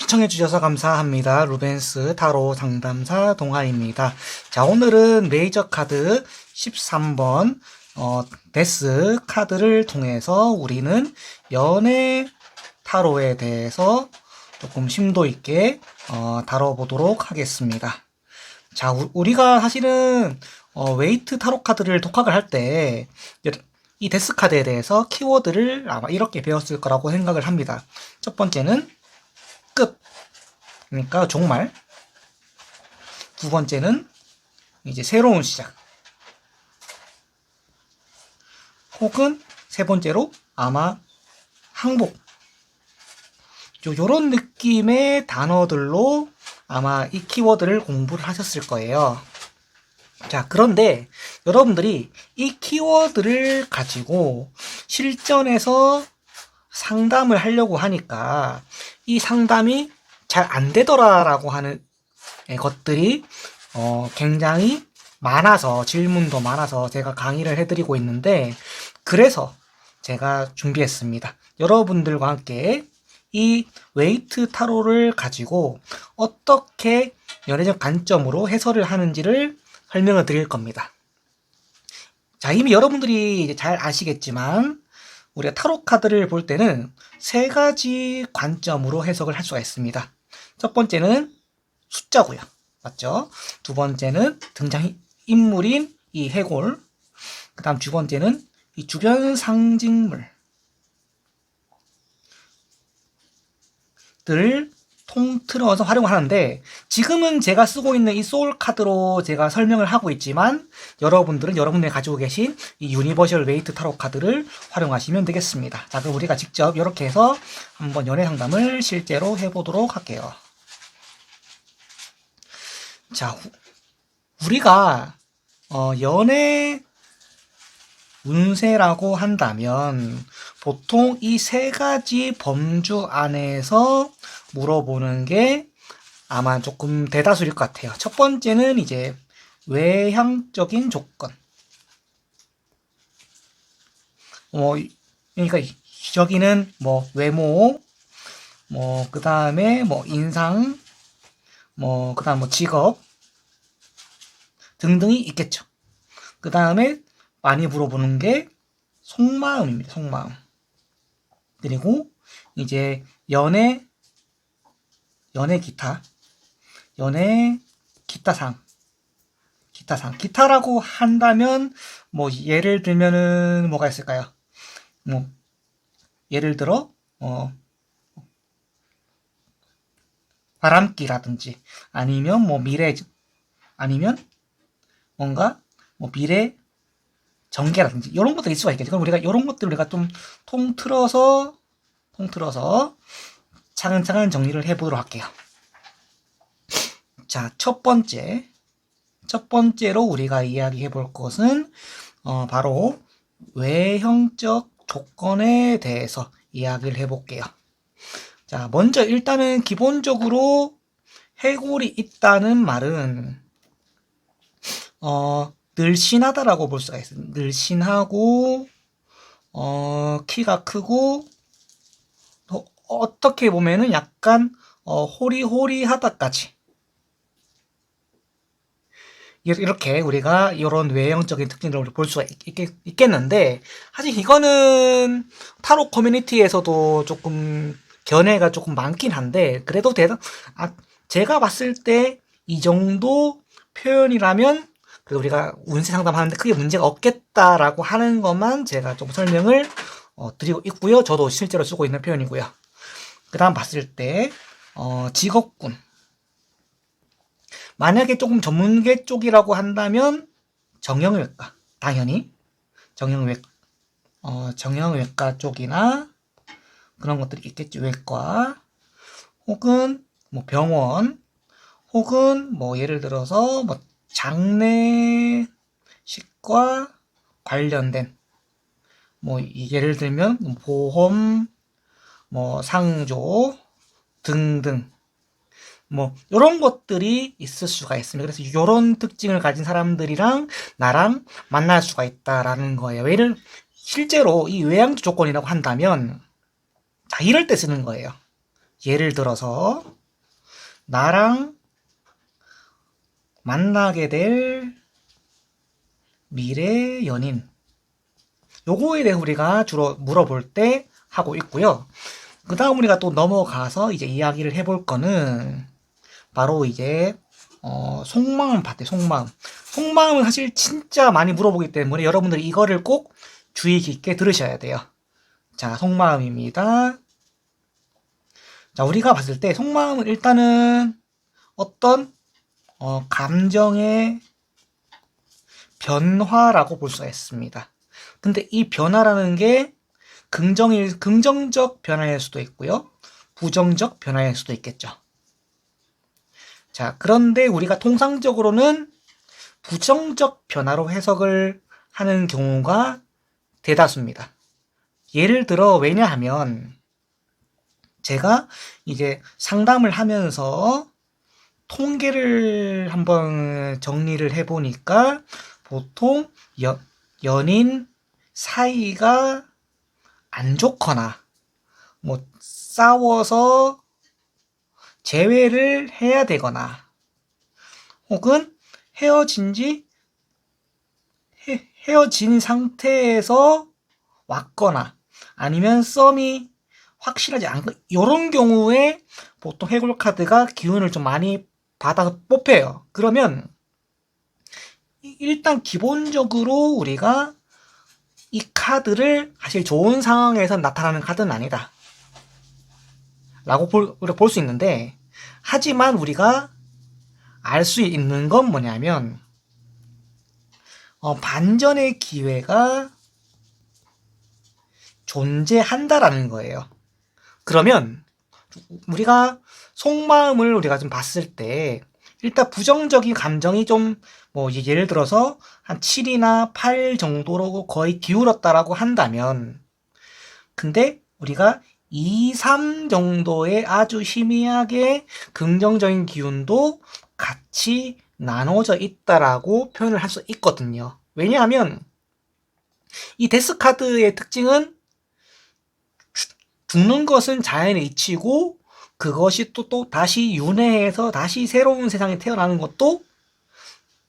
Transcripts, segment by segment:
시청해주셔서 감사합니다. 루벤스 타로 상담사 동아입니다. 자, 오늘은 레이저 카드 13번, 데스 카드를 통해서 우리는 연애 타로에 대해서 조금 심도 있게, 다뤄보도록 하겠습니다. 자, 우리가 사실은, 웨이트 타로 카드를 독학을 할 때, 이 데스 카드에 대해서 키워드를 아마 이렇게 배웠을 거라고 생각을 합니다. 첫 번째는 끝. 그러니까 종말. 두 번째는 이제 새로운 시작. 혹은 세 번째로 아마 항복. 요런 느낌의 단어들로 아마 이 키워드를 공부를 하셨을 거예요. 자, 그런데 여러분들이 이 키워드를 가지고 실전에서 상담을 하려고 하니까 이 상담이 잘 안 되더라라고 하는 것들이 굉장히 많아서, 질문도 많아서 제가 강의를 해드리고 있는데, 그래서 제가 준비했습니다. 여러분들과 함께 이 웨이트 타로를 가지고 어떻게 연애적 관점으로 해설을 하는지를 설명을 드릴 겁니다. 자, 이미 여러분들이 이제 잘 아시겠지만 우리가 타로 카드를 볼 때는 세 가지 관점으로 해석을 할 수가 있습니다. 첫 번째는 숫자고요. 맞죠? 두 번째는 등장 인물인 이 해골. 그 다음 두 번째는 이 주변 상징물 들을 통틀어서 활용을 하는데, 지금은 제가 쓰고 있는 이 소울 카드로 제가 설명을 하고 있지만 여러분들은 여러분들이 가지고 계신 이 유니버셜 웨이트 타로 카드를 활용하시면 되겠습니다. 자, 그럼 우리가 직접 이렇게 해서 한번 연애 상담을 실제로 해보도록 할게요. 자, 우리가 연애 운세라고 한다면 보통 이 세 가지 범주 안에서 물어보는 게 아마 조금 대다수일 것 같아요. 첫 번째는 이제 외향적인 조건. 그러니까 여기는 뭐 외모, 뭐 그 다음에 뭐 인상, 뭐 그 다음 뭐 직업 등등이 있겠죠. 그 다음에 많이 물어보는 게 속마음입니다. 속마음. 그리고 이제 연애 기타, 연애 기타상. 기타라고 한다면 뭐 예를 들면은 뭐가 있을까요? 뭐 예를 들어 바람기라든지, 아니면 뭐 미래, 아니면 뭔가 뭐 미래 전개라든지 이런 것들이 있을 수가 있겠죠. 그럼 우리가 이런 것들을 우리가 좀 통틀어서 차근차근 정리를 해보도록 할게요. 자, 첫 번째로 우리가 이야기해 볼 것은 바로 외형적 조건에 대해서 이야기를 해볼게요. 자, 먼저 일단은 기본적으로 해골이 있다는 말은 늘씬하다라고 볼 수가 있어요. 늘씬하고 키가 크고, 어떻게 보면은 약간 호리호리하다까지, 이렇게 우리가 이런 외형적인 특징을 볼 수가 있겠는데, 사실 이거는 타로 커뮤니티에서도 조금 견해가 조금 많긴 한데, 그래도 제가 봤을 때 이 정도 표현이라면 그래도 우리가 운세 상담하는데 크게 문제가 없겠다라고 하는 것만 제가 좀 설명을 드리고 있고요. 저도 실제로 쓰고 있는 표현이고요. 그 다음 봤을 때 직업군. 만약에 조금 전문계 쪽이라고 한다면 정형외과, 당연히 정형외과 쪽이나 그런 것들이 있겠죠. 외과, 혹은 뭐 병원, 혹은 뭐 예를 들어서 뭐 장례식과 관련된, 뭐 예를 들면 보험, 뭐 상조 등등, 뭐 이런 것들이 있을 수가 있습니다. 그래서 이런 특징을 가진 사람들이랑 나랑 만날 수가 있다라는 거예요. 실제로 이 외향적 조건이라고 한다면, 자, 이럴 때 쓰는 거예요. 예를 들어서 나랑 만나게 될 미래 연인. 요거에 대해 우리가 주로 물어볼 때 하고 있고요. 그 다음 우리가 또 넘어가서 이제 이야기를 해볼 거는 바로 이제 속마음 파트, 속마음. 속마음은 사실 진짜 많이 물어보기 때문에 여러분들이 이거를 꼭 주의 깊게 들으셔야 돼요. 자, 속마음입니다. 자, 우리가 봤을 때 속마음은 일단은 어떤 감정의 변화라고 볼 수가 있습니다. 근데 이 변화라는 게 긍정적 변화일 수도 있고요. 부정적 변화일 수도 있겠죠. 자, 그런데 우리가 통상적으로는 부정적 변화로 해석을 하는 경우가 대다수입니다. 예를 들어, 왜냐하면 제가 이제 상담을 하면서 통계를 한번 정리를 해보니까 보통 연인 사이가 안 좋거나 뭐 싸워서 재회를 해야 되거나 혹은 헤어진 상태에서 왔거나 아니면 썸이 확실하지 않고 이런 경우에 보통 해골 카드가 기운을 좀 많이 받아서 뽑혀요. 그러면 일단 기본적으로 우리가 이 카드를 사실 좋은 상황에서 나타나는 카드는 아니다 라고 볼 수 있는데, 하지만 우리가 알 수 있는 건 뭐냐면 반전의 기회가 존재한다라는 거예요. 그러면 우리가 속마음을 우리가 좀 봤을 때 일단 부정적인 감정이 좀 뭐 예를 들어서 한 7이나 8 정도로 거의 기울었다라고 한다면, 근데 우리가 2, 3 정도의 아주 희미하게 긍정적인 기운도 같이 나눠져 있다라고 표현을 할 수 있거든요. 왜냐하면 이 데스 카드의 특징은 죽는 것은 자연의 이치고 그것이 또 다시 윤회해서 다시 새로운 세상에 태어나는 것도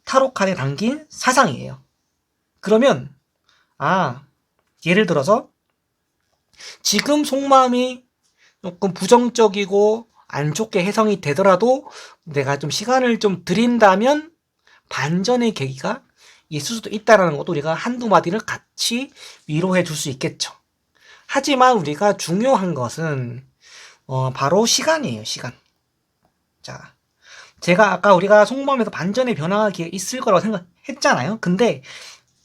타로 카드에 담긴 사상이에요. 그러면 예를 들어서 지금 속마음이 조금 부정적이고 안 좋게 해석이 되더라도 내가 좀 시간을 좀 들인다면 반전의 계기가 있을 수도 있다는 것도 우리가 한두 마디를 같이 위로해 줄 수 있겠죠. 하지만 우리가 중요한 것은 바로 시간이에요. 시간. 자, 제가 아까 우리가 속마음에서 반전의 변화가 있을 거라고 생각했잖아요. 근데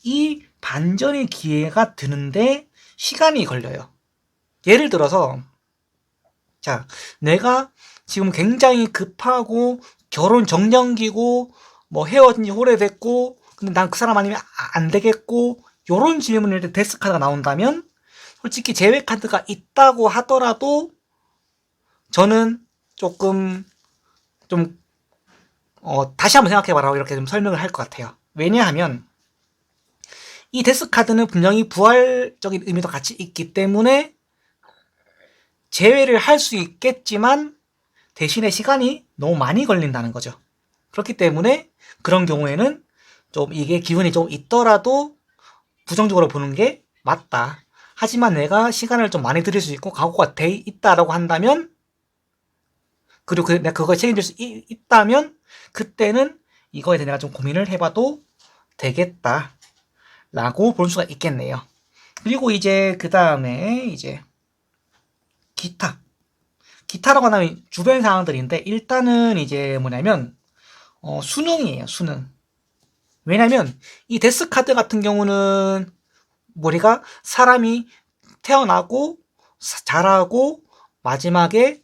이 반전의 기회가 드는데 시간이 걸려요. 예를 들어서 자, 내가 지금 굉장히 급하고 결혼 정년기고 뭐 헤어진 지 오래됐고 근데 난 그 사람 아니면 안 되겠고 요런 질문일 때 데스 카드가 나온다면 솔직히 제외 카드가 있다고 하더라도 저는 조금 좀 다시 한번 생각해봐라 이렇게 좀 설명을 할 것 같아요. 왜냐하면 이 데스 카드는 분명히 부활적인 의미도 같이 있기 때문에 제외를 할 수 있겠지만 대신에 시간이 너무 많이 걸린다는 거죠. 그렇기 때문에 그런 경우에는 좀 이게 기운이 좀 있더라도 부정적으로 보는 게 맞다. 하지만 내가 시간을 좀 많이 들일 수 있고 각오가 돼 있다라고 한다면, 그리고 내가 그걸 책임질 수 있다면 그때는 이거에 대해 내가 좀 고민을 해봐도 되겠다 라고 볼 수가 있겠네요. 그리고 이제 그 다음에 이제 기타라고 하면 주변 상황들인데 일단은 이제 뭐냐면 수능이에요. 수능. 왜냐면 이 데스 카드 같은 경우는 우리가 사람이 태어나고 자라고 마지막에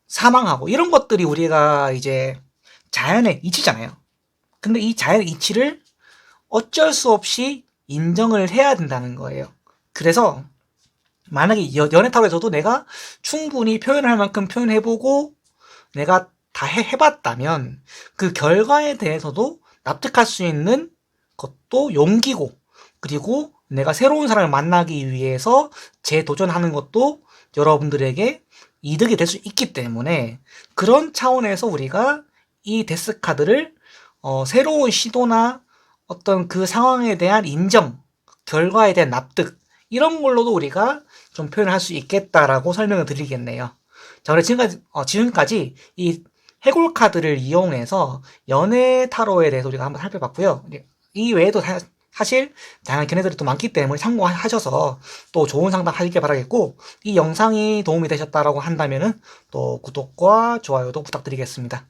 사망하고 이런 것들이 우리가 이제 자연의 이치잖아요. 근데 이 자연의 이치를 어쩔 수 없이 인정을 해야 된다는 거예요. 그래서 만약에 연애 타로에서도 내가 충분히 표현할 만큼 표현해보고 내가 다 해봤다면 그 결과에 대해서도 납득할 수 있는 것도 용기고, 그리고 내가 새로운 사람을 만나기 위해서 재도전하는 것도 여러분들에게 이득이 될 수 있기 때문에 그런 차원에서 우리가 이 데스카드를 새로운 시도나 어떤 그 상황에 대한 인정, 결과에 대한 납득 이런 걸로도 우리가 좀 표현을 할 수 있겠다라고 설명을 드리겠네요. 자, 그래서 지금까지 이 해골 카드를 이용해서 연애 타로에 대해서 우리가 한번 살펴봤고요. 이 외에도 사실 다양한 견해들이 또 많기 때문에 참고하셔서 또 좋은 상담 하시길 바라겠고, 이 영상이 도움이 되셨다라고 한다면은 또 구독과 좋아요도 부탁드리겠습니다.